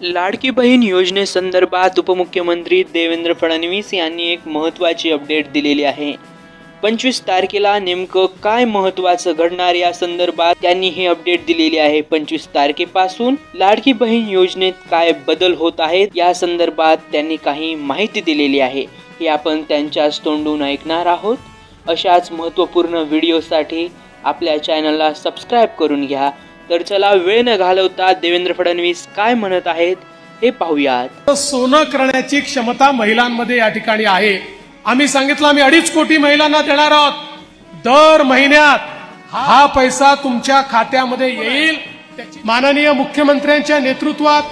लाडकी बहीण योजनेसंदर्भात उपमुख्यमंत्री देवेंद्र फडणवीस यांनी एक महत्त्वाची अपडेट दिलेली आहे। 25 तारखेला नेमकं काय महत्त्वाचं घडणार या संदर्भात त्यांनी ही अपडेट दिलेली आहे। 25 तारखेपासून लाडकी बहीण योजनेत काय बदल होत आहेत या संदर्भात त्यांनी काही माहिती दिलेली आहे, हे आपण त्यांच्याच तोंडून ऐकणार आहोत। अशाच महत्त्वपूर्ण व्हिडिओसाठी आपल्या चॅनलला सबस्क्राइब करून घ्या। तर चला वेळ न घालवता देवेंद्र फडणवीस काय म्हणत आहेत हे पाहूयात। सोनं करण्याची क्षमता महिलांमध्ये या ठिकाणी आहे। आम्ही सांगितलं आम्ही 2.5 कोटी महिलांना देणार आहोत। दर महिन्यात हा पैसा तुमच्या खात्यामध्ये येईल। माननीय मुख्यमंत्र्यांच्या नेतृत्वात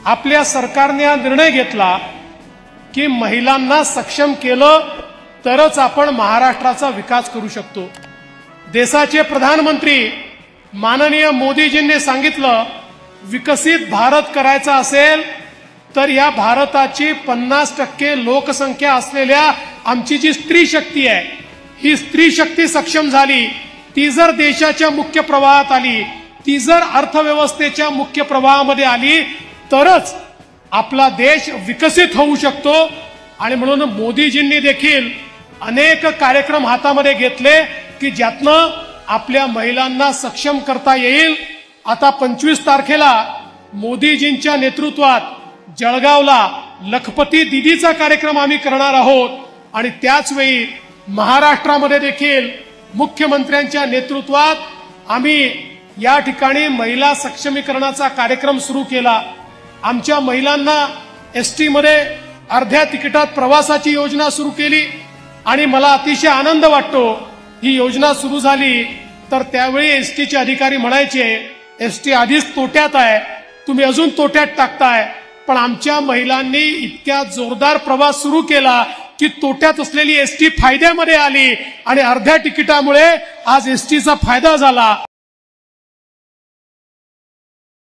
आपल्या सरकारने हा निर्णय घेतला की महिलांना सक्षम केलं तरच आपण महाराष्ट्राचा विकास करू शकतो। देशाचे प्रधानमंत्री माननीय मोदीजींनी सांगितलं विकसित भारत करायचा असेल तर या भारताची 50% लोकसंख्या असलेल्या आमची जी स्त्री शक्ती आहे, ही स्त्री शक्ती सक्षम झाली, ती जर देशाच्या मुख्य प्रवाहात आली, ती जर अर्थव्यवस्थेच्या मुख्य प्रवाहामध्ये आली तरच आपला देश विकसित होऊ शकतो। आणि म्हणून मोदीजींनी देखील अनेक कार्यक्रम हातामध्ये घेतले की ज्यातनं आपल्या महिलांना सक्षम करता येईल। आता 25 तारखेला मोदीजींच्या नेतृत्वात जळगावला लखपती दीदीचा कार्यक्रम आम्ही करणार आहोत आणि त्याच वेळी महाराष्ट्रामध्ये देखील मुख्यमंत्र्यांच्या नेतृत्वात आम्ही या ठिकाणी महिला सक्षमीकरणाचा कार्यक्रम सुरू केला। आमच्या महिलांना एसटी मध्ये अर्ध्या तिकिटात प्रवासाची योजना सुरू केली आणि मला अतिशय आनंद वाटतो। ही योजना सुरू झाली तर त्यावेळी एसटीचे अधिकारी म्हणायचे एसटी आधीच तोट्यात आहे, तुम्ही अजून तोट्यात टाकताय। पण आमच्या महिलांनी इतक्या जोरदार प्रवास सुरू केला की तोट्यात असलेली एसटी फायद्यामध्ये आली आणि अर्ध्या तिकिटामुळे आज एसटीचा फायदा झाला।